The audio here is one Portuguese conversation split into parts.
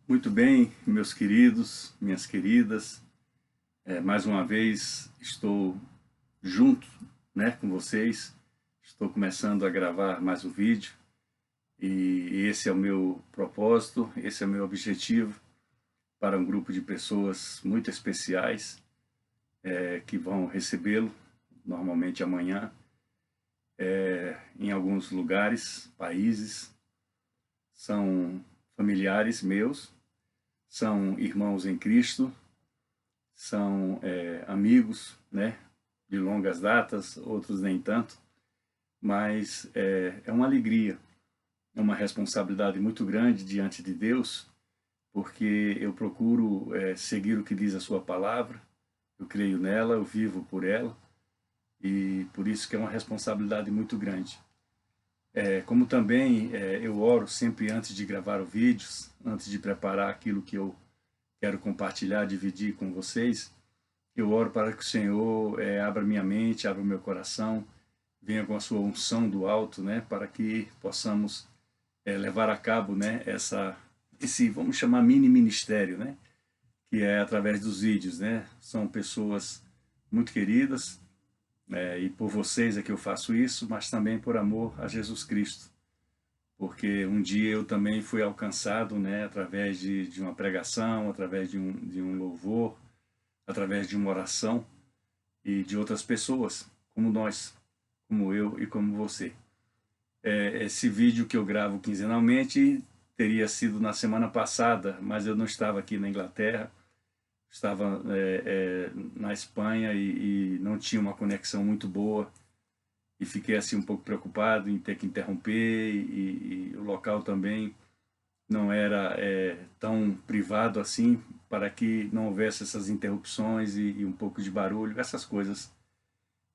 Muito bem, meus queridos, minhas queridas, mais uma vez estou junto, né, com vocês. Estou começando a gravar mais um vídeo e esse é o meu propósito, esse é o meu objetivo para um grupo de pessoas muito especiais que vão recebê-lo normalmente amanhã em alguns lugares, países. São familiares meus, são irmãos em Cristo, são amigos, né, de longas datas, outros nem tanto, mas é uma alegria, é uma responsabilidade muito grande diante de Deus, porque eu procuro seguir o que diz a sua palavra, eu creio nela, eu vivo por ela, e por isso que é uma responsabilidade muito grande. Como também eu oro sempre antes de gravar os vídeos, antes de preparar aquilo que eu quero compartilhar, dividir com vocês. Eu oro para que o Senhor abra minha mente, abra meu coração, venha com a sua unção do alto, né, para que possamos levar a cabo, né, esse, vamos chamar, mini ministério, né, que é através dos vídeos, né. São pessoas muito queridas, e por vocês é que eu faço isso, mas também por amor a Jesus Cristo, porque um dia eu também fui alcançado, né, através de uma pregação, através de um louvor, através de uma oração e de outras pessoas, como nós, como eu e como você. Esse vídeo que eu gravo quinzenalmente teria sido na semana passada, mas eu não estava aqui na Inglaterra, estava na Espanha e não tinha uma conexão muito boa e fiquei assim um pouco preocupado em ter que interromper e o local também não era tão privado assim para que não houvesse essas interrupções e um pouco de barulho, essas coisas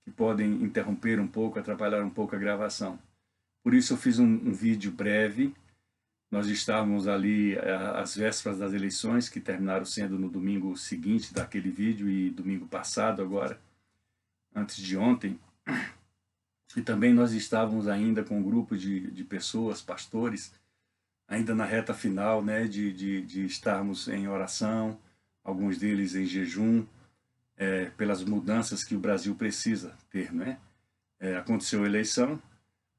que podem interromper um pouco, atrapalhar um pouco a gravação. Por isso eu fiz um vídeo breve. Nós estávamos ali às vésperas das eleições, que terminaram sendo no domingo seguinte daquele vídeo e domingo passado agora, antes de ontem. E também nós estávamos ainda com um grupo de pessoas, pastores, ainda na reta final, né, de estarmos em oração, alguns deles em jejum, pelas mudanças que o Brasil precisa ter, né? Aconteceu a eleição,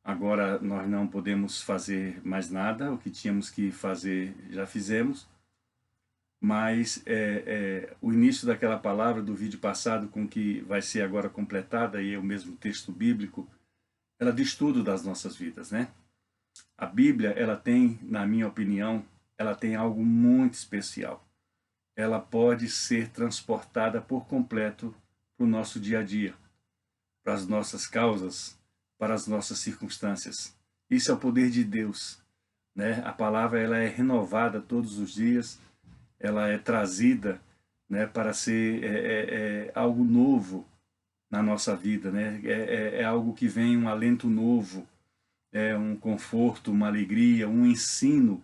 agora nós não podemos fazer mais nada, o que tínhamos que fazer já fizemos, mas o início daquela palavra do vídeo passado com que vai ser agora completada, e é o mesmo texto bíblico, ela diz tudo das nossas vidas, né? A Bíblia, ela tem, na minha opinião, ela tem algo muito especial. Ela pode ser transportada por completo para o nosso dia a dia, para as nossas causas, para as nossas circunstâncias. Isso é o poder de Deus, né? A palavra ela é renovada todos os dias, ela é trazida, né, para ser algo novo na nossa vida, né? É algo que vem um alento novo, um conforto, uma alegria, um ensino,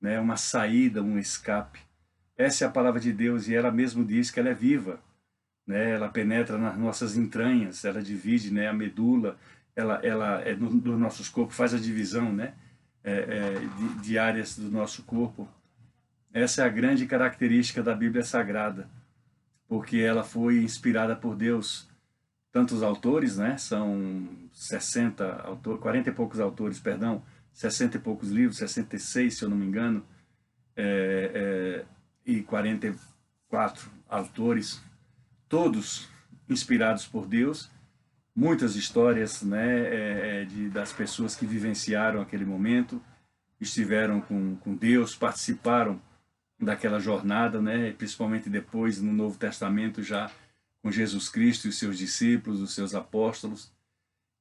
né, uma saída, um escape. Essa é a palavra de Deus e ela mesmo diz que ela é viva, né? Ela penetra nas nossas entranhas, ela divide, né, a medula, ela é dos nossos corpos, faz a divisão, né, de áreas do nosso corpo. Essa é a grande característica da Bíblia Sagrada, porque ela foi inspirada por Deus. Tantos autores, né? São 60 autores, 40 e poucos autores, perdão, 60 e poucos livros, 66, se eu não me engano, e 44 autores, todos inspirados por Deus, muitas histórias, né, das pessoas que vivenciaram aquele momento, estiveram com Deus, participaram daquela jornada, né, principalmente depois no Novo Testamento já com Jesus Cristo e os seus discípulos, os seus apóstolos,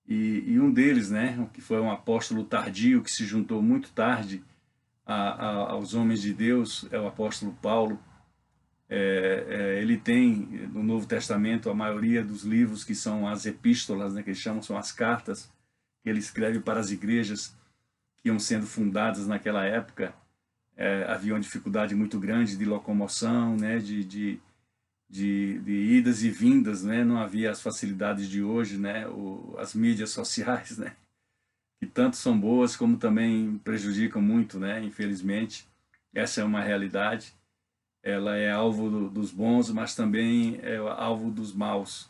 e um deles, né, que foi um apóstolo tardio, que se juntou muito tarde aos homens de Deus, é o apóstolo Paulo. Ele tem no Novo Testamento a maioria dos livros que são as epístolas, né, que eles chamam, são as cartas que ele escreve para as igrejas que iam sendo fundadas naquela época. Havia uma dificuldade muito grande de locomoção, né, de idas e vindas, né? Não havia as facilidades de hoje, né? As mídias sociais, né? Que tanto são boas como também prejudicam muito, né? Infelizmente, essa é uma realidade. Ela é alvo dos bons, mas também é alvo dos maus,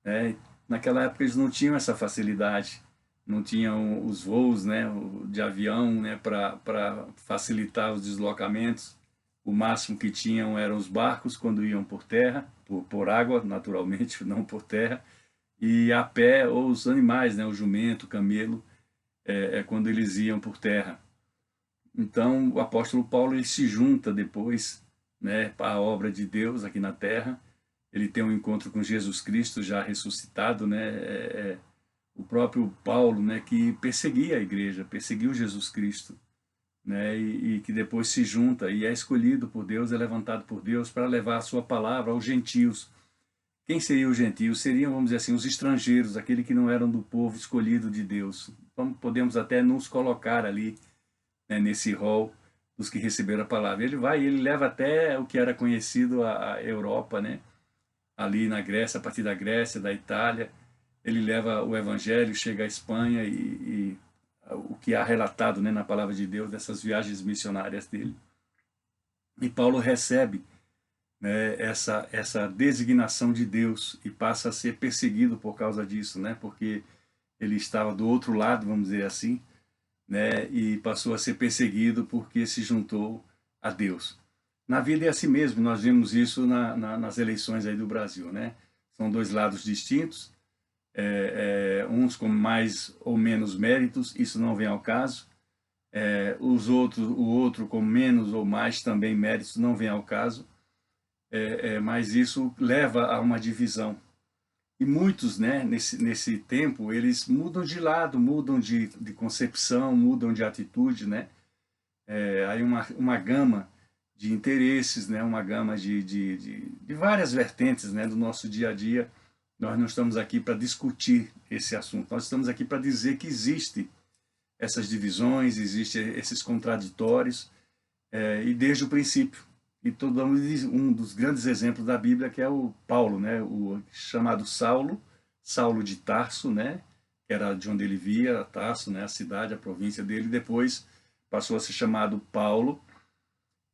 né? Naquela época eles não tinham essa facilidade, não tinham os voos, né, de avião, né, para facilitar os deslocamentos. O máximo que tinham eram os barcos quando iam por terra, por água, naturalmente, não por terra, e a pé ou os animais, né, o jumento, o camelo, é quando eles iam por terra. Então, o apóstolo Paulo ele se junta depois, né, à obra de Deus aqui na terra. Ele tem um encontro com Jesus Cristo já ressuscitado, né? O próprio Paulo, né, que perseguia a igreja, perseguiu Jesus Cristo, né, e que depois se junta e é escolhido por Deus, é levantado por Deus para levar a sua palavra aos gentios. Quem seriam os gentios? Seriam, vamos dizer assim, os estrangeiros, aqueles que não eram do povo escolhido de Deus. Então, podemos até nos colocar ali, né, nesse rol dos que receberam a palavra. Ele vai e ele leva até o que era conhecido a Europa, né? Ali na Grécia, a partir da Grécia, da Itália, ele leva o evangelho, chega à Espanha e o que há relatado, né, na palavra de Deus, dessas viagens missionárias dele. E Paulo recebe, né, essa designação de Deus e passa a ser perseguido por causa disso, né, porque ele estava do outro lado, vamos dizer assim, né, e passou a ser perseguido porque se juntou a Deus. Na vida é assim mesmo, nós vemos isso nas eleições aí do Brasil, né? São dois lados distintos, uns com mais ou menos méritos, isso não vem ao caso, o outro com menos ou mais também méritos, não vem ao caso, mas isso leva a uma divisão. E muitos, né, nesse tempo, eles mudam de lado, mudam de concepção, mudam de atitude, né? Aí uma gama de interesses, né? Uma gama de várias vertentes, né? Do nosso dia a dia. Nós não estamos aqui para discutir esse assunto, nós estamos aqui para dizer que existe essas divisões, existem esses contraditórios, e desde o princípio. E damos um dos grandes exemplos da Bíblia, que é o Paulo, né? O chamado Saulo de Tarso, né? Que era de onde ele via, Tarso, né? A cidade, a província dele. Depois passou a ser chamado Paulo.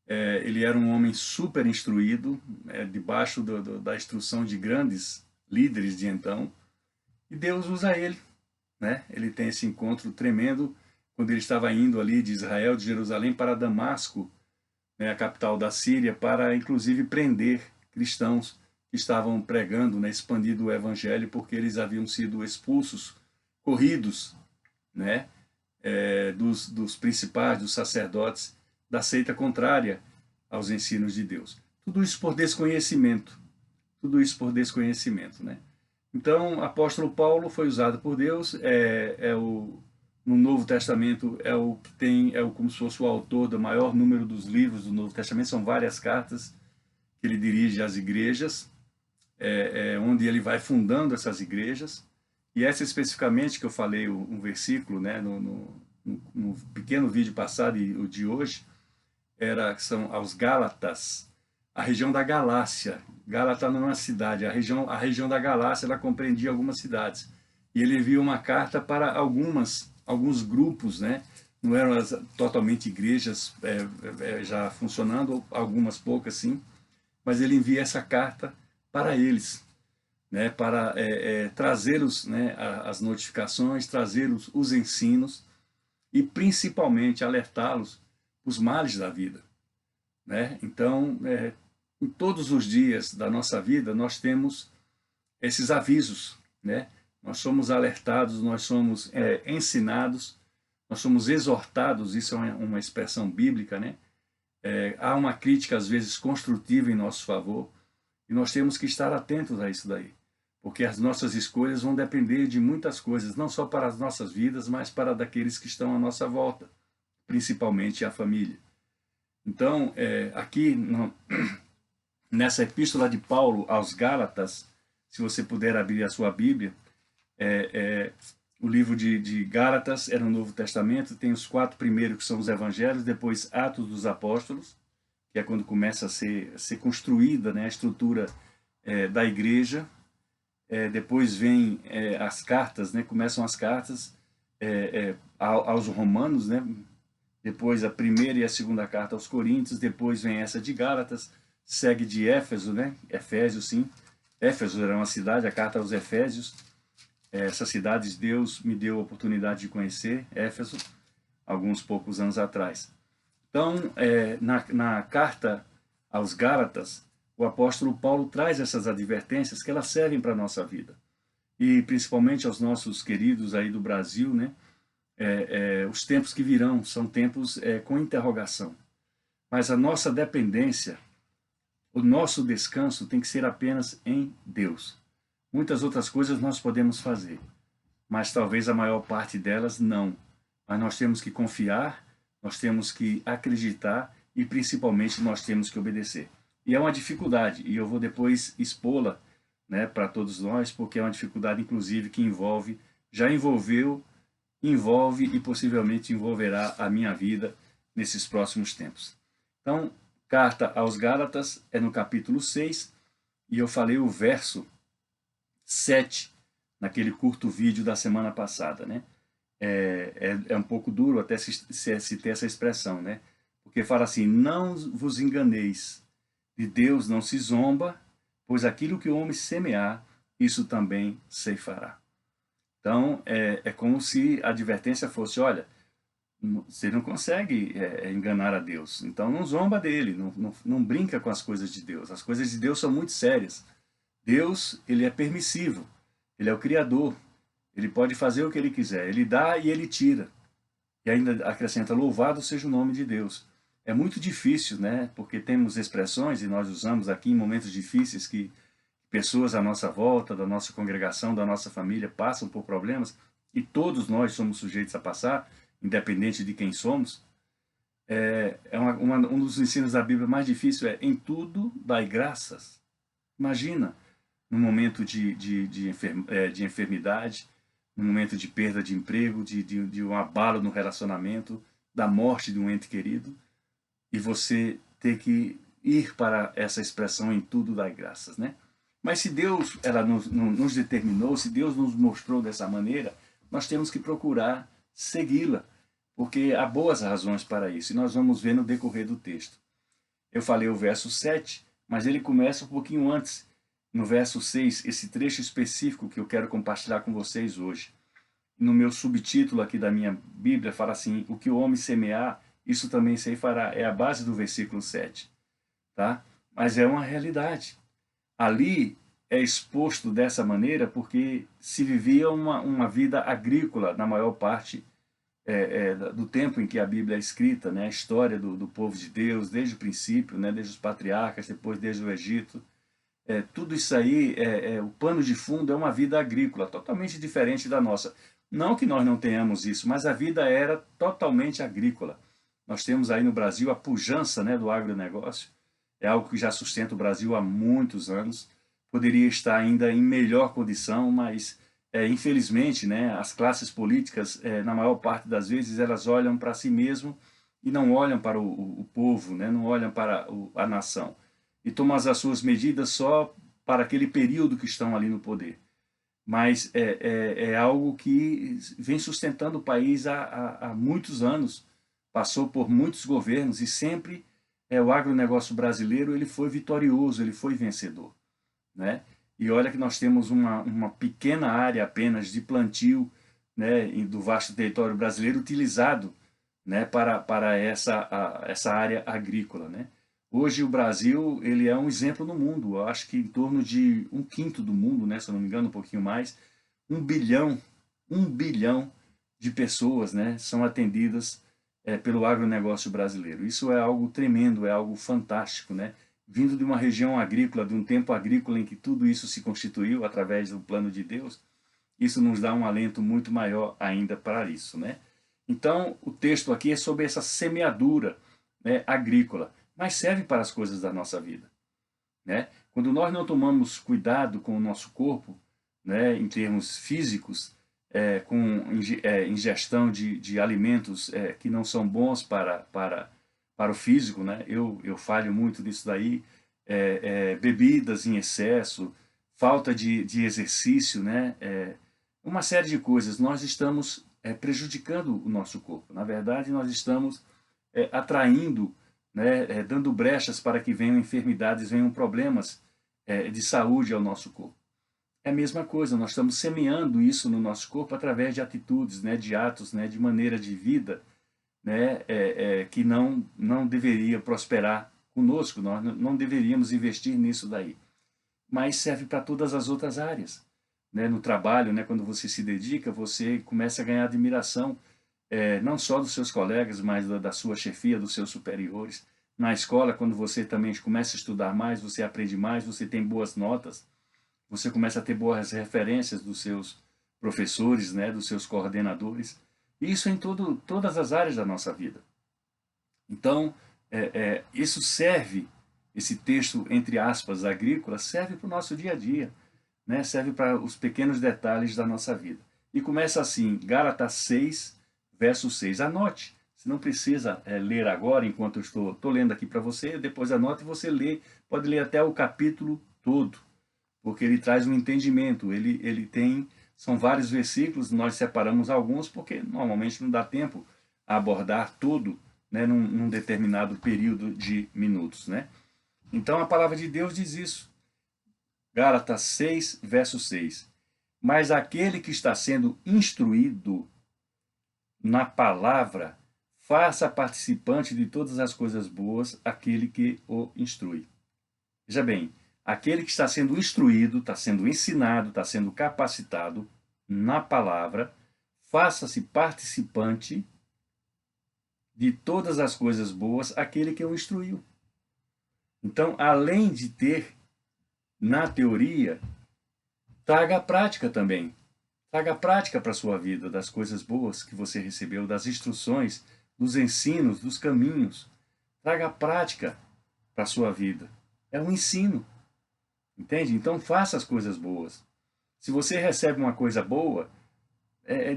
Ele era um homem super instruído, debaixo da instrução de grandes líderes de então. E Deus usa ele, né? Ele tem esse encontro tremendo quando ele estava indo ali de Israel, de Jerusalém para Damasco, né, a capital da Síria, para inclusive prender cristãos que estavam pregando, né, expandindo o evangelho, porque eles haviam sido expulsos, corridos, né, dos principais, dos sacerdotes, da seita contrária aos ensinos de Deus. Tudo isso por desconhecimento. Tudo isso por desconhecimento, né? Então, o apóstolo Paulo foi usado por Deus, no Novo Testamento como se fosse o autor do maior número dos livros do Novo Testamento, são várias cartas que ele dirige às igrejas, onde ele vai fundando essas igrejas, e essa especificamente que eu falei, um versículo, né, no pequeno vídeo passado e o de hoje, são aos Gálatas, a região da Galácia. Gálata não é uma cidade, a região da Galácia, ela compreendia algumas cidades. E ele enviou uma carta para alguns grupos, né? Não eram totalmente igrejas já funcionando, algumas poucas sim, mas ele envia essa carta para eles, né? Para trazê-los, né, as notificações, trazê-los os ensinos e principalmente alertá-los os males da vida, né? Então, em todos os dias da nossa vida, nós temos esses avisos, né? Nós somos alertados, nós somos ensinados, nós somos exortados, isso é uma expressão bíblica, né? Há uma crítica, às vezes, construtiva em nosso favor, e nós temos que estar atentos a isso daí, porque as nossas escolhas vão depender de muitas coisas, não só para as nossas vidas, mas para daqueles que estão à nossa volta, principalmente a família. Então, aqui nessa epístola de Paulo aos Gálatas, se você puder abrir a sua Bíblia, o livro de Gálatas era no Novo Testamento, tem os 4 primeiros que são os Evangelhos, depois Atos dos Apóstolos, que é quando começa a ser construída, né, a estrutura da igreja, depois vem as cartas, né, começam as cartas aos Romanos, né, depois a primeira e a segunda carta aos Coríntios, depois vem essa de Gálatas, segue de Éfeso, né? Efésios, sim. Éfeso era uma cidade, a carta aos Efésios. Essa cidade Deus me deu a oportunidade de conhecer, Éfeso, alguns poucos anos atrás. Então, na carta aos Gálatas, o apóstolo Paulo traz essas advertências que elas servem para a nossa vida. E principalmente aos nossos queridos aí do Brasil, né? Os tempos que virão são tempos com interrogação. Mas a nossa dependência, o nosso descanso tem que ser apenas em Deus. Muitas outras coisas nós podemos fazer, mas talvez a maior parte delas não. Mas nós temos que confiar, nós temos que acreditar e principalmente nós temos que obedecer. E é uma dificuldade, e eu vou depois expô-la, né, para todos nós, porque é uma dificuldade inclusive que já envolveu, envolve e possivelmente envolverá a minha vida nesses próximos tempos. Então, carta aos Gálatas é no capítulo 6, e eu falei o verso 7 naquele curto vídeo da semana passada, né? É um pouco duro até se ter essa expressão, né? Porque fala assim: não vos enganeis, de Deus não se zomba, pois aquilo que o homem semear, isso também ceifará. Então, é como se a advertência fosse: olha, você não consegue enganar a Deus, então não zomba dele, não brinca com as coisas de Deus. As coisas de Deus são muito sérias. Deus, ele é permissivo, ele é o Criador, ele pode fazer o que ele quiser, ele dá e ele tira. E ainda acrescenta: louvado seja o nome de Deus. É muito difícil, né? Porque temos expressões, e nós usamos aqui em momentos difíceis, que pessoas à nossa volta, da nossa congregação, da nossa família, passam por problemas, e todos nós somos sujeitos a passar, independente de quem somos. Um dos ensinos da Bíblia mais difícil é: em tudo dai graças. Imagina, no momento de enfermidade, no momento de perda de emprego, de um abalo no relacionamento, da morte de um ente querido, e você ter que ir para essa expressão em tudo dai graças, né? Mas se Deus nos determinou, se Deus nos mostrou dessa maneira, nós temos que procurar segui-la, porque há boas razões para isso, e nós vamos ver no decorrer do texto. Eu falei o verso 7, mas ele começa um pouquinho antes, no verso 6, esse trecho específico que eu quero compartilhar com vocês hoje. No meu subtítulo aqui da minha Bíblia fala assim: o que o homem semear, isso também ceifará. É a base do versículo 7. Tá? Mas é uma realidade. Ali é exposto dessa maneira porque se vivia uma vida agrícola na maior parte do tempo em que a Bíblia é escrita, né? A história do povo de Deus, desde o princípio, né? Desde os patriarcas, depois desde o Egito. Tudo isso aí, o pano de fundo é uma vida agrícola, totalmente diferente da nossa. Não que nós não tenhamos isso, mas a vida era totalmente agrícola. Nós temos aí no Brasil a pujança, né, do agronegócio. É algo que já sustenta o Brasil há muitos anos. Poderia estar ainda em melhor condição, mas infelizmente, né, as classes políticas, na maior parte das vezes, elas olham para si mesmo e não olham para o povo, né, não olham para a nação. E tomam as suas medidas só para aquele período que estão ali no poder. Mas é algo que vem sustentando o país há muitos anos, passou por muitos governos e sempre o agronegócio brasileiro ele foi vitorioso, ele foi vencedor, né? E olha que nós temos uma pequena área apenas de plantio, né, do vasto território brasileiro utilizado, né, para essa área agrícola, né? Hoje o Brasil ele é um exemplo no mundo. Eu acho que em torno de 1/5 do mundo, né, se eu não me engano, um pouquinho mais, 1 bilhão de pessoas, né, são atendidas pelo agronegócio brasileiro. Isso é algo tremendo, é algo fantástico, né? Vindo de uma região agrícola, de um tempo agrícola em que tudo isso se constituiu através do plano de Deus, isso nos dá um alento muito maior ainda para isso, né? Então, o texto aqui é sobre essa semeadura, né, agrícola, mas serve para as coisas da nossa vida, né? Quando nós não tomamos cuidado com o nosso corpo, né, em termos físicos, com ingestão de alimentos que não são bons para o físico, né? Eu falho muito nisso daí, bebidas em excesso, falta de exercício, né? Uma série de coisas. Nós estamos prejudicando o nosso corpo. Na verdade, nós estamos atraindo, né, dando brechas para que venham enfermidades, venham problemas de saúde ao nosso corpo. É a mesma coisa, nós estamos semeando isso no nosso corpo através de atitudes, né, de atos, né, de maneira de vida, né, que não deveria prosperar conosco, nós não deveríamos investir nisso daí. Mas serve para todas as outras áreas. Né? No trabalho, né, quando você se dedica, você começa a ganhar admiração, não só dos seus colegas, mas da sua chefia, dos seus superiores. Na escola, quando você também começa a estudar mais, você aprende mais, você tem boas notas, você começa a ter boas referências dos seus professores, né, dos seus coordenadores. Isso em todas as áreas da nossa vida. Então, isso serve, esse texto, entre aspas, agrícola, serve para o nosso dia a dia, né? Serve para os pequenos detalhes da nossa vida. E começa assim, Gálatas 6, verso 6. Anote, você não precisa ler agora, enquanto eu estou lendo aqui para você, depois anote e você lê, pode ler até o capítulo todo, porque ele traz um entendimento, ele tem, são vários versículos, nós separamos alguns, porque normalmente não dá tempo a abordar tudo, né, num determinado período de minutos, né? Então a palavra de Deus diz isso. Gálatas 6, verso 6. Mas aquele que está sendo instruído na palavra, faça participante de todas as coisas boas aquele que o instrui. Veja bem, aquele que está sendo instruído, está sendo ensinado, está sendo capacitado na palavra, faça-se participante de todas as coisas boas aquele que o instruiu. Então, além de ter na teoria, traga a prática também. Traga a prática para a sua vida das coisas boas que você recebeu, das instruções, dos ensinos, dos caminhos. Traga a prática para a sua vida. É um ensino. Entende? Então faça as coisas boas. Se você recebe uma coisa boa,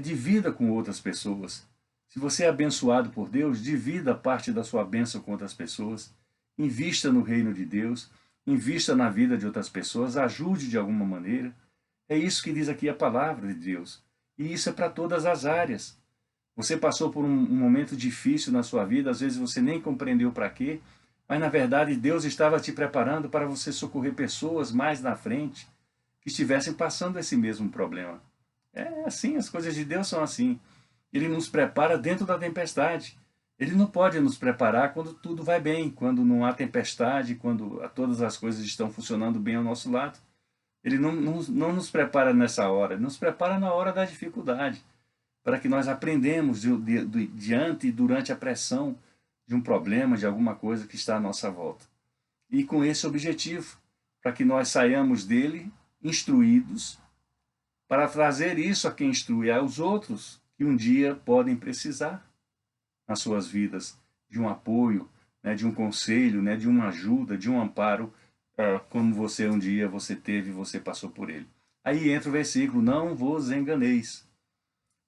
divida com outras pessoas. Se você é abençoado por Deus, divida parte da sua bênção com outras pessoas. Invista no reino de Deus. Invista na vida de outras pessoas. Ajude de alguma maneira. É isso que diz aqui a palavra de Deus. E isso é para todas as áreas. Você passou por um momento difícil na sua vida, às vezes você nem compreendeu para quê, mas na verdade Deus estava te preparando para você socorrer pessoas mais na frente que estivessem passando esse mesmo problema. É assim, as coisas de Deus são assim. Ele nos prepara dentro da tempestade. Ele não pode nos preparar quando tudo vai bem, quando não há tempestade, quando todas as coisas estão funcionando bem ao nosso lado. Ele não nos prepara nessa hora, ele nos prepara na hora da dificuldade, para que nós aprendemos diante e durante a pressão de um problema, de alguma coisa que está à nossa volta. E com esse objetivo, para que nós saiamos dele instruídos, para trazer isso a quem instrui aos outros, que um dia podem precisar nas suas vidas de um apoio, né, de um conselho, né, de uma ajuda, de um amparo, como você um dia você teve, você passou por ele. Aí entra o versículo, não vos enganeis.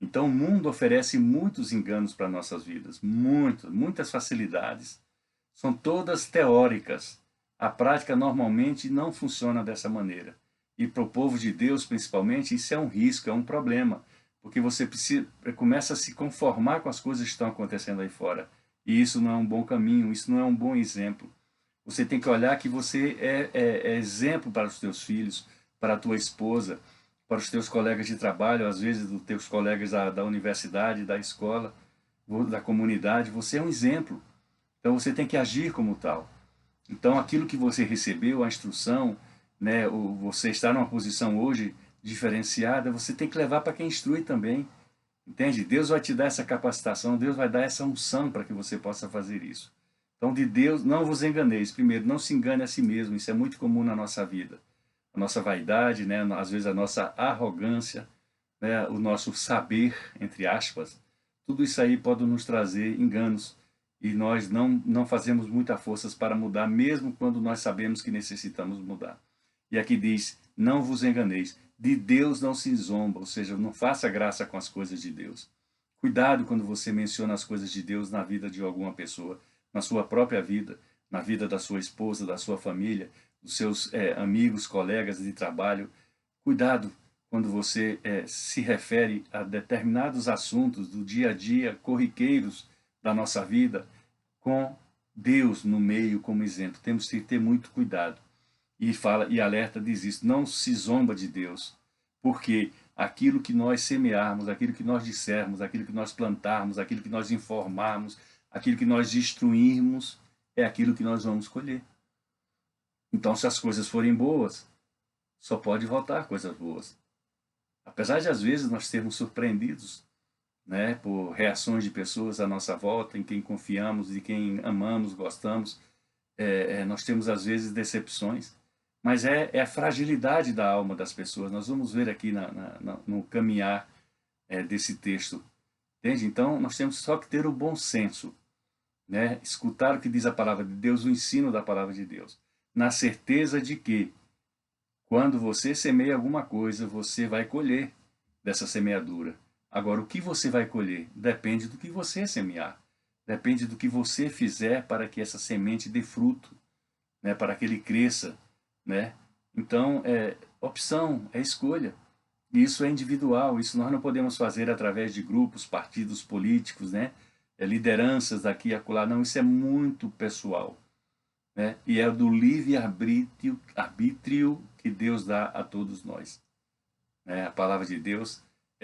Então o mundo oferece muitos enganos para nossas vidas, muitas facilidades, são todas teóricas. A prática normalmente não funciona dessa maneira. E para o povo de Deus, principalmente, isso é um risco, é um problema, porque você começa a se conformar com as coisas que estão acontecendo aí fora. E isso não é um bom caminho, isso não é um bom exemplo. Você tem que olhar que você é exemplo para os teus filhos, para a tua esposa, para os teus colegas de trabalho, às vezes dos teus colegas da universidade, da escola, da comunidade. Você é um exemplo. Então você tem que agir como tal. Então aquilo que você recebeu, a instrução, né, você está numa posição hoje diferenciada, você tem que levar para quem instrui também. Entende? Deus vai te dar essa capacitação, Deus vai dar essa unção para que você possa fazer isso. Então, de Deus, não vos enganeis. Primeiro, não se engane a si mesmo. Isso é muito comum na nossa vida. A nossa vaidade, né? Às vezes a nossa arrogância, né? O nosso saber, entre aspas. Tudo isso aí pode nos trazer enganos. E nós não fazemos muita forças para mudar, mesmo quando nós sabemos que necessitamos mudar. E aqui diz, não vos enganeis. De Deus não se zomba, ou seja, não faça graça com as coisas de Deus. Cuidado quando você menciona as coisas de Deus na vida de alguma pessoa, na sua própria vida, na vida da sua esposa, da sua família, dos seus amigos, colegas de trabalho. Cuidado quando você se refere a determinados assuntos do dia a dia, corriqueiros da nossa vida, com Deus no meio como exemplo. Temos que ter muito cuidado. E fala e alerta, diz isso, não se zomba de Deus, porque aquilo que nós semearmos, aquilo que nós dissermos, aquilo que nós plantarmos, aquilo que nós informarmos, aquilo que nós instruirmos, é aquilo que nós vamos colher. Então, se as coisas forem boas, só pode voltar coisas boas. Apesar de, às vezes, nós sermos surpreendidos, né, por reações de pessoas à nossa volta, em quem confiamos, de quem amamos, gostamos, nós temos, às vezes, decepções, mas é a fragilidade da alma das pessoas. Nós vamos ver aqui no caminhar desse texto. Entende? Então, nós temos só que ter o bom senso, né? Escutar o que diz a palavra de Deus, o ensino da palavra de Deus, na certeza de que, quando você semeia alguma coisa, você vai colher dessa semeadura. Agora, o que você vai colher depende do que você semear. Depende do que você fizer para que essa semente dê fruto, né? Para que ele cresça, né? Então, é opção, é escolha. Isso é individual, isso nós não podemos fazer através de grupos, partidos políticos, né? Lideranças daqui e acolá. Não, isso é muito pessoal, né? E é do livre-arbítrio que Deus dá a todos nós. A palavra de Deus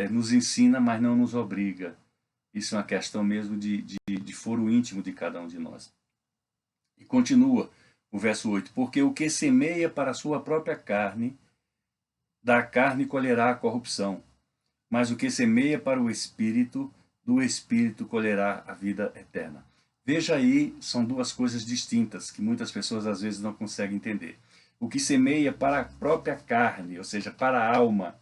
nos ensina, mas não nos obriga. Isso é uma questão mesmo de foro íntimo de cada um de nós. E continua o verso 8. Porque o que semeia para a sua própria carne, da carne colherá a corrupção. Mas o que semeia para o Espírito, do Espírito colherá a vida eterna. Veja aí, são duas coisas distintas, que muitas pessoas às vezes não conseguem entender. O que semeia para a própria carne, ou seja, para a alma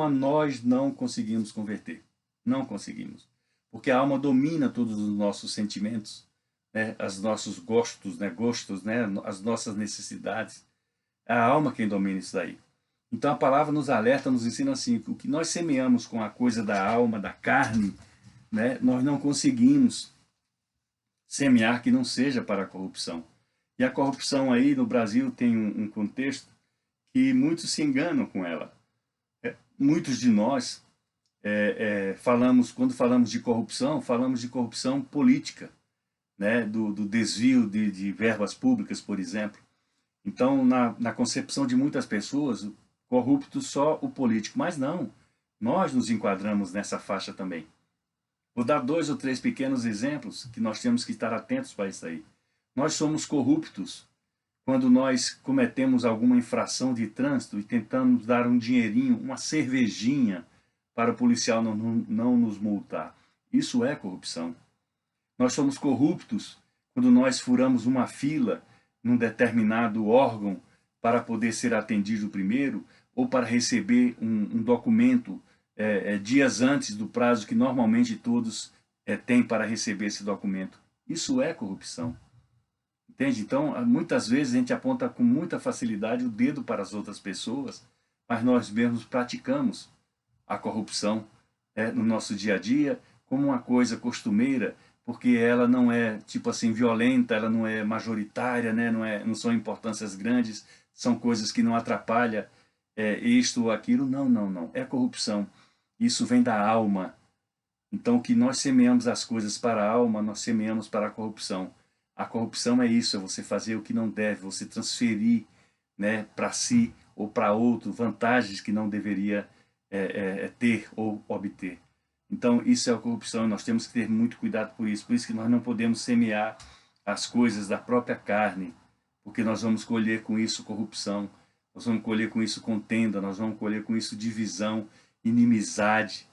nós não conseguimos converter. Não conseguimos. Porque a alma domina todos os nossos sentimentos, né? Os nossos gostos, né? As nossas necessidades. É a alma quem domina isso daí. Então a palavra nos alerta, nos ensina assim, que o que nós semeamos com a coisa da alma, da carne, né? Nós não conseguimos semear que não seja para a corrupção. E a corrupção aí no Brasil tem um contexto que muitos se enganam com ela. Muitos de nós quando falamos de corrupção política, né? do desvio de verbas públicas, por exemplo. Então, na concepção de muitas pessoas, corrupto só o político, mas não, nós nos enquadramos nessa faixa também. Vou dar 2 ou 3 pequenos exemplos que nós temos que estar atentos para isso aí. Nós somos corruptos quando nós cometemos alguma infração de trânsito e tentamos dar um dinheirinho, uma cervejinha, para o policial não nos multar. Isso é corrupção. Nós somos corruptos quando nós furamos uma fila num determinado órgão para poder ser atendido primeiro ou para receber um documento dias antes do prazo que normalmente todos têm para receber esse documento. Isso é corrupção. Entende? Então, muitas vezes a gente aponta com muita facilidade o dedo para as outras pessoas, mas nós mesmos praticamos a corrupção no nosso dia a dia como uma coisa costumeira, porque ela não é, tipo assim, violenta, ela não é majoritária, né? não são importâncias grandes, são coisas que não atrapalham isto ou aquilo. Não. É corrupção. Isso vem da alma. Então, o que nós semeamos as coisas para a alma, nós semeamos para a corrupção. A corrupção é isso, é você fazer o que não deve, você transferir, né, para si ou para outro vantagens que não deveria ter ou obter. Então, isso é a corrupção, e nós temos que ter muito cuidado por isso que nós não podemos semear as coisas da própria carne, porque nós vamos colher com isso corrupção, nós vamos colher com isso contenda, nós vamos colher com isso divisão, inimizade,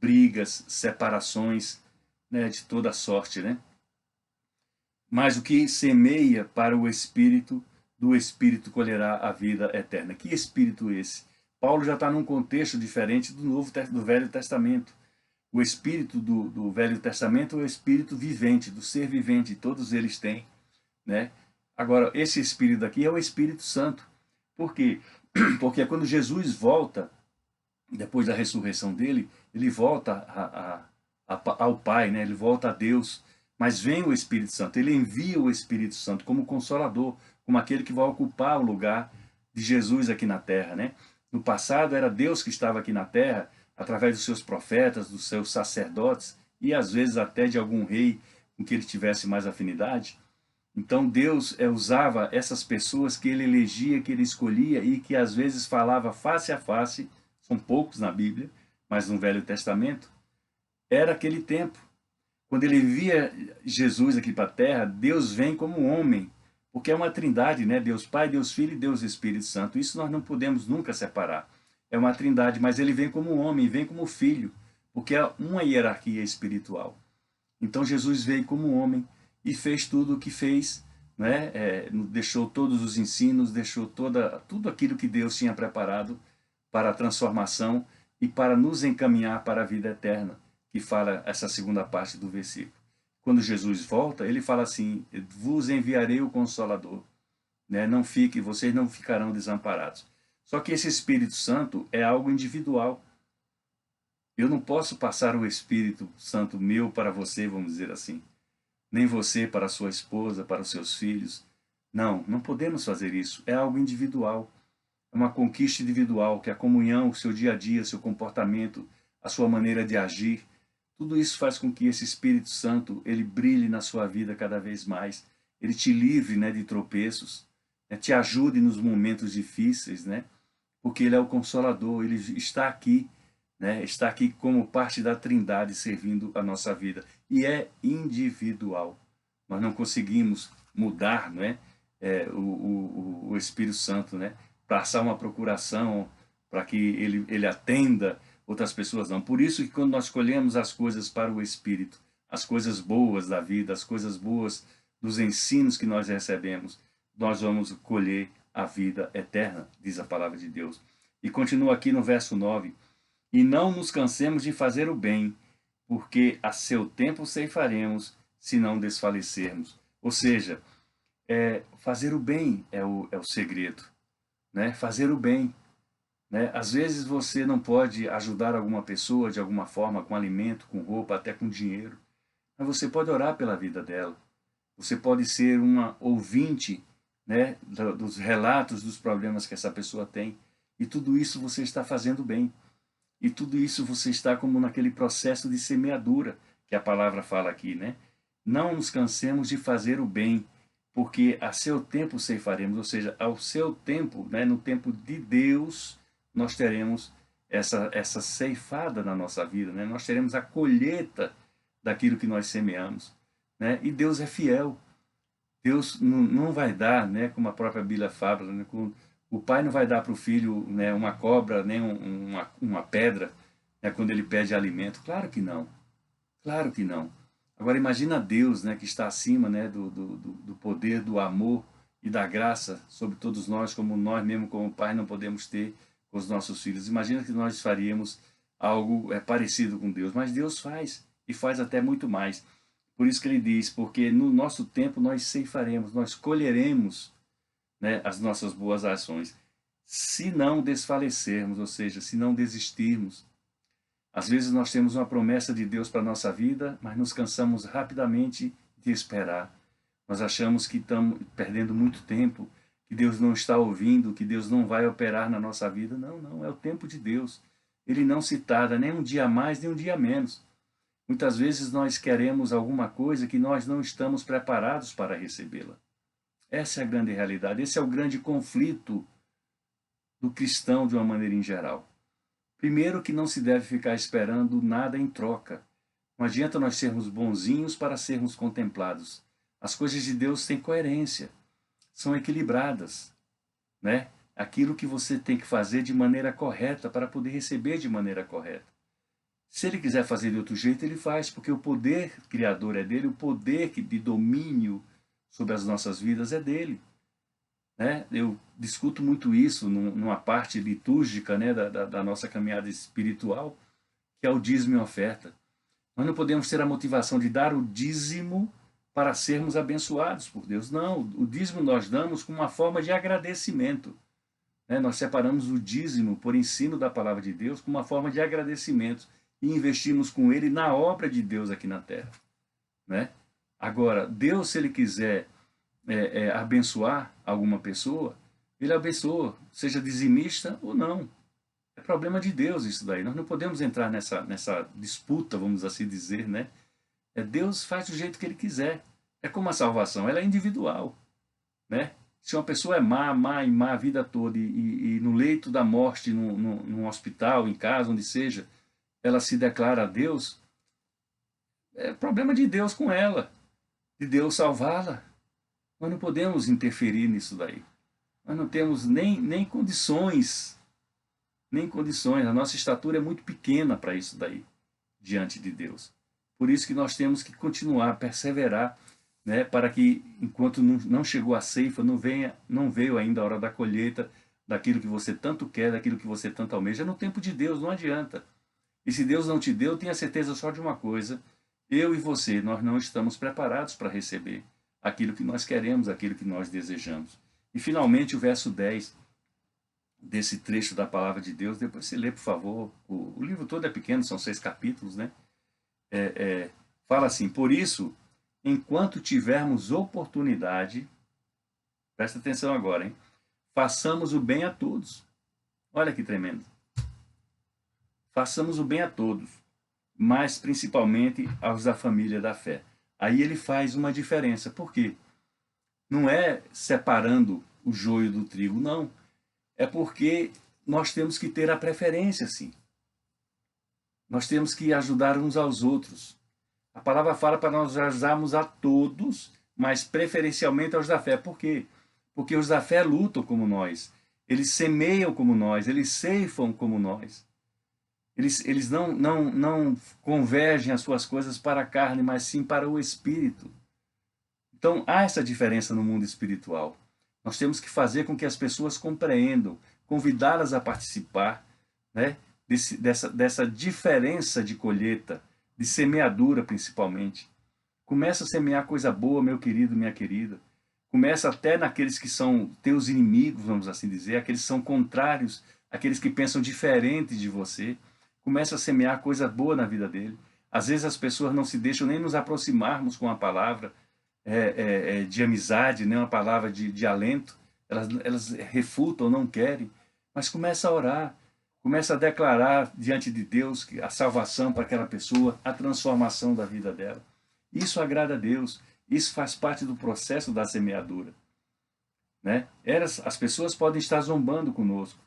brigas, separações, né, de toda sorte, né? Mas o que semeia para o Espírito, do Espírito colherá a vida eterna. Que Espírito esse? Paulo já está num contexto diferente do Velho Testamento. O Espírito do Velho Testamento é o Espírito vivente, do ser vivente, todos eles têm, né? Agora, esse Espírito aqui é o Espírito Santo. Por quê? Porque quando Jesus volta, depois da ressurreição dele, ele volta ao Pai, né? Ele volta a Deus. Mas vem o Espírito Santo, ele envia o Espírito Santo como consolador, como aquele que vai ocupar o lugar de Jesus aqui na terra, né? No passado era Deus que estava aqui na terra, através dos seus profetas, dos seus sacerdotes, e às vezes até de algum rei com que ele tivesse mais afinidade. Então Deus usava essas pessoas que ele elegia, que ele escolhia e que às vezes falava face a face, são poucos na Bíblia, mas no Velho Testamento, era aquele tempo. Quando ele via Jesus aqui para a terra, Deus vem como homem, porque é uma trindade, né? Deus Pai, Deus Filho e Deus Espírito Santo. Isso nós não podemos nunca separar. É uma trindade, mas ele vem como homem, vem como filho, porque é uma hierarquia espiritual. Então Jesus veio como homem e fez tudo o que fez, né? Deixou todos os ensinos, deixou tudo aquilo que Deus tinha preparado para a transformação e para nos encaminhar para a vida eterna, que fala essa segunda parte do versículo. Quando Jesus volta, ele fala assim: vos enviarei o Consolador, né? Vocês não ficarão desamparados. Só que esse Espírito Santo é algo individual. Eu não posso passar o Espírito Santo meu para você, vamos dizer assim. Nem você para a sua esposa, para os seus filhos. Não, não podemos fazer isso. É algo individual. É uma conquista individual, que a comunhão, o seu dia a dia, seu comportamento, a sua maneira de agir, tudo isso faz com que esse Espírito Santo ele brilhe na sua vida cada vez mais. Ele te livre, né, de tropeços, né, te ajude nos momentos difíceis, né, porque ele é o Consolador, ele está aqui, né, está aqui como parte da Trindade servindo a nossa vida. E é individual. Nós não conseguimos mudar, né, o Espírito Santo, né, passar uma procuração para que ele atenda outras pessoas, não. Por isso que quando nós escolhemos as coisas para o Espírito, as coisas boas da vida, as coisas boas dos ensinos que nós recebemos, nós vamos colher a vida eterna, diz a palavra de Deus. E continua aqui no verso 9: e não nos cansemos de fazer o bem, porque a seu tempo ceifaremos, se não desfalecermos. Ou seja, fazer o bem é o segredo, né? Fazer o bem. Né? Às vezes você não pode ajudar alguma pessoa de alguma forma, com alimento, com roupa, até com dinheiro, mas você pode orar pela vida dela. Você pode ser uma ouvinte, né, dos relatos dos problemas que essa pessoa tem. E tudo isso você está fazendo bem. E tudo isso você está como naquele processo de semeadura que a palavra fala aqui, né? Não nos cansemos de fazer o bem, porque a seu tempo ceifaremos, ou seja, ao seu tempo, né, no tempo de Deus, nós teremos essa ceifada na nossa vida, né? Nós teremos a colheita daquilo que nós semeamos, né? E Deus é fiel. Deus não vai dar, né, como a própria Bíblia fala, né, o pai não vai dar para o filho, né, uma cobra, nem uma pedra, né, quando ele pede alimento. Claro que não. Claro que não. Agora imagina Deus, né, que está acima, né, do poder, do amor e da graça sobre todos nós, como nós mesmo como pai não podemos ter com os nossos filhos. Imagina que nós faríamos algo parecido com Deus, mas Deus faz, e faz até muito mais. Por isso que ele diz, porque no nosso tempo nós ceifaremos, nós colheremos, né, as nossas boas ações, se não desfalecermos, ou seja, se não desistirmos. Às vezes nós temos uma promessa de Deus para a nossa vida, mas nos cansamos rapidamente de esperar. Nós achamos que estamos perdendo muito tempo, que Deus não está ouvindo, que Deus não vai operar na nossa vida. Não, não, é o tempo de Deus. Ele não se tarda nem um dia a mais, nem um dia a menos. Muitas vezes nós queremos alguma coisa que nós não estamos preparados para recebê-la. Essa é a grande realidade, esse é o grande conflito do cristão de uma maneira em geral. Primeiro, que não se deve ficar esperando nada em troca. Não adianta nós sermos bonzinhos para sermos contemplados. As coisas de Deus têm coerência, são equilibradas, né? Aquilo que você tem que fazer de maneira correta para poder receber de maneira correta. Se ele quiser fazer de outro jeito, ele faz, porque o poder criador é dele, o poder de domínio sobre as nossas vidas é dele. Né? Eu discuto muito isso numa parte litúrgica, né, da nossa caminhada espiritual, que é o dízimo e oferta. Nós não podemos ter a motivação de dar o dízimo para sermos abençoados por Deus. Não, o dízimo nós damos como uma forma de agradecimento. Né? Nós separamos o dízimo por ensino da palavra de Deus como uma forma de agradecimento e investimos com ele na obra de Deus aqui na terra. Né? Agora, Deus, se ele quiser abençoar alguma pessoa, ele abençoa, seja dizimista ou não. É problema de Deus isso daí. Nós não podemos entrar nessa disputa, vamos assim dizer, né? Deus faz do jeito que Ele quiser. É como a salvação, ela é individual, né? Se uma pessoa é má, má e má a vida toda, e no leito da morte, num hospital, em casa, onde seja, ela se declara a Deus, é problema de Deus com ela, de Deus salvá-la. Nós não podemos interferir nisso daí. Nós não temos nem condições, nem condições. A nossa estatura é muito pequena para isso daí, diante de Deus. Por isso que nós temos que continuar, perseverar, né, para que, enquanto não chegou a ceifa, não veio ainda a hora da colheita, daquilo que você tanto quer, daquilo que você tanto almeja. No tempo de Deus, não adianta. E se Deus não te deu, tenha certeza só de uma coisa: eu e você, nós não estamos preparados para receber aquilo que nós queremos, aquilo que nós desejamos. E finalmente o verso 10 desse trecho da palavra de Deus, depois você lê, por favor. O livro todo é pequeno, são 6 capítulos, né? Fala assim: por isso, enquanto tivermos oportunidade, presta atenção agora, hein? Façamos o bem a todos. Olha que tremendo. Façamos o bem a todos, mas principalmente aos da família da fé. Aí ele faz uma diferença. Por quê? Não é separando o joio do trigo, não. É porque nós temos que ter a preferência, sim. Nós temos que ajudar uns aos outros. A palavra fala para nós ajudarmos a todos, mas preferencialmente aos da fé. Por quê? Porque os da fé lutam como nós. Eles semeiam como nós, eles ceifam como nós. Eles não convergem as suas coisas para a carne, mas sim para o espírito. Então, há essa diferença no mundo espiritual. Nós temos que fazer com que as pessoas compreendam, convidá-las a participar, né, dessa diferença de colheita, de semeadura principalmente. Começa a semear coisa boa, meu querido, minha querida. Começa até naqueles que são teus inimigos, vamos assim dizer, aqueles que são contrários, aqueles que pensam diferente de você. Começa a semear coisa boa na vida dele. Às vezes as pessoas não se deixam nem nos aproximarmos com a palavra de amizade, nem uma palavra de alento. Elas refutam, não querem. Mas começa a orar, começa a declarar diante de Deus a salvação para aquela pessoa, a transformação da vida dela. Isso agrada a Deus. Isso faz parte do processo da semeadura, né? As pessoas podem estar zombando conosco,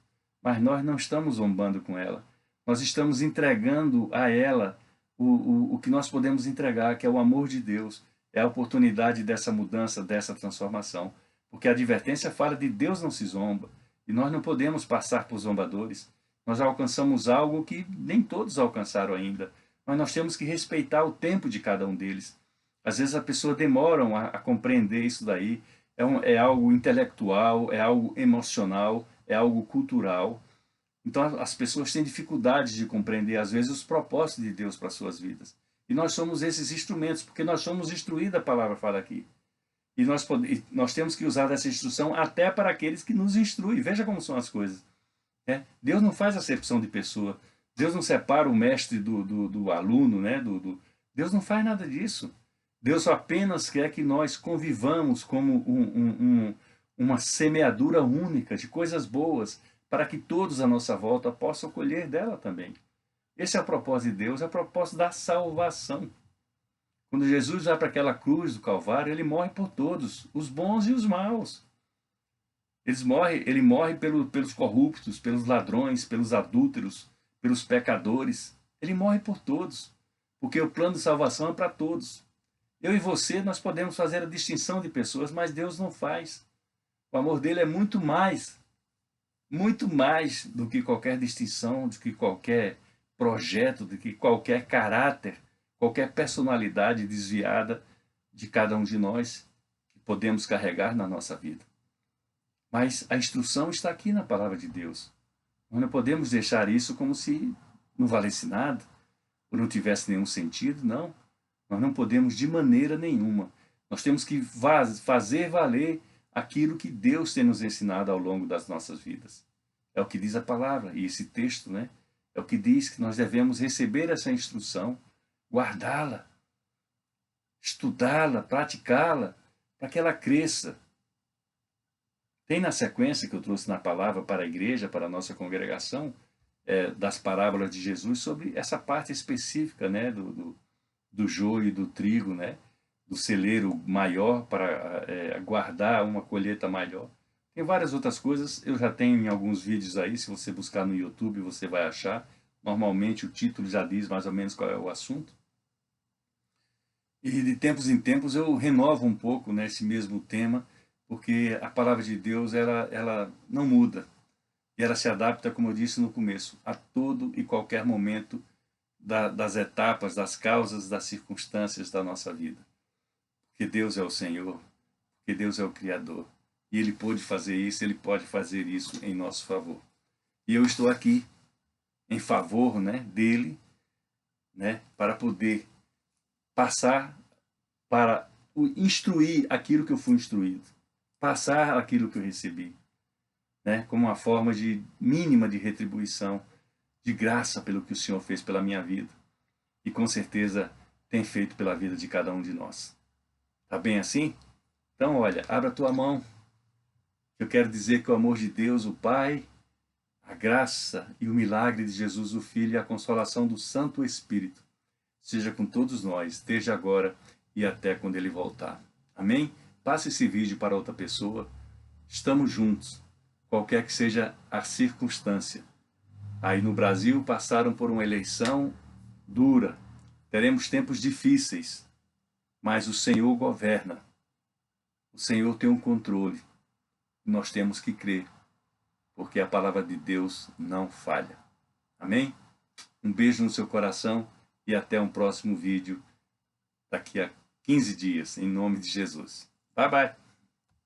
mas nós não estamos zombando com ela. Nós estamos entregando a ela o que nós podemos entregar, que é o amor de Deus, é a oportunidade dessa mudança, dessa transformação. Porque a advertência fala de Deus não se zomba, e nós não podemos passar por zombadores. Nós alcançamos algo que nem todos alcançaram ainda, mas nós temos que respeitar o tempo de cada um deles. Às vezes a pessoa demora a compreender isso daí, é algo intelectual, é algo emocional, é algo cultural. Então as pessoas têm dificuldade de compreender, às vezes, os propósitos de Deus para as suas vidas. E nós somos esses instrumentos, porque nós somos instruídos, a palavra fala aqui. E nós temos que usar essa instrução até para aqueles que nos instruem. Veja como são as coisas. Deus não faz acepção de pessoa. Deus não separa o mestre do aluno, né? Deus não faz nada disso. Deus apenas quer que nós convivamos como uma semeadura única de coisas boas, para que todos à nossa volta possam colher dela também. Esse é o propósito de Deus, é o propósito da salvação. Quando Jesus vai para aquela cruz do Calvário, ele morre por todos, os bons e os maus. Ele morre pelos corruptos, pelos ladrões, pelos adúlteros, pelos pecadores. Ele morre por todos, porque o plano de salvação é para todos. Eu e você, nós podemos fazer a distinção de pessoas, mas Deus não faz. O amor dele é muito mais do que qualquer distinção, do que qualquer projeto, do que qualquer caráter, qualquer personalidade desviada de cada um de nós que podemos carregar na nossa vida. Mas a instrução está aqui na palavra de Deus. Nós não podemos deixar isso como se não valesse nada, ou não tivesse nenhum sentido, não. Nós não podemos de maneira nenhuma. Nós temos que fazer valer aquilo que Deus tem nos ensinado ao longo das nossas vidas. É o que diz a palavra, e esse texto, né? É o que diz que nós devemos receber essa instrução, guardá-la, estudá-la, praticá-la, para que ela cresça. Tem na sequência que eu trouxe na palavra para a igreja, para a nossa congregação, das parábolas de Jesus, sobre essa parte específica, né, do joio e do trigo, né? Do celeiro maior para guardar uma colheita maior. Tem várias outras coisas, eu já tenho em alguns vídeos aí, se você buscar no YouTube você vai achar. Normalmente o título já diz mais ou menos qual é o assunto. E de tempos em tempos eu renovo um pouco, né, esse mesmo tema, porque a palavra de Deus ela não muda. E ela se adapta, como eu disse no começo, a todo e qualquer momento das etapas, das causas, das circunstâncias da nossa vida. Porque Deus é o Senhor, porque Deus é o Criador. E Ele pode fazer isso, Ele pode fazer isso em nosso favor. E eu estou aqui em favor, né, dEle, né, para poder passar, para instruir aquilo que eu fui instruído, passar aquilo que eu recebi, né, como uma forma de mínima de retribuição, de graça pelo que o Senhor fez pela minha vida. E com certeza tem feito pela vida de cada um de nós. Tá bem assim? Então, olha, abra a tua mão. Eu quero dizer que o amor de Deus, o Pai, a graça e o milagre de Jesus, o Filho, e a consolação do Santo Espírito seja com todos nós, desde agora e até quando Ele voltar. Amém? Passe esse vídeo para outra pessoa. Estamos juntos, qualquer que seja a circunstância. Aí no Brasil passaram por uma eleição dura. Teremos tempos difíceis, mas o Senhor governa. O Senhor tem um controle. Nós temos que crer, porque a palavra de Deus não falha. Amém? Um beijo no seu coração e até um próximo vídeo daqui a 15 dias, em nome de Jesus. Bye, bye!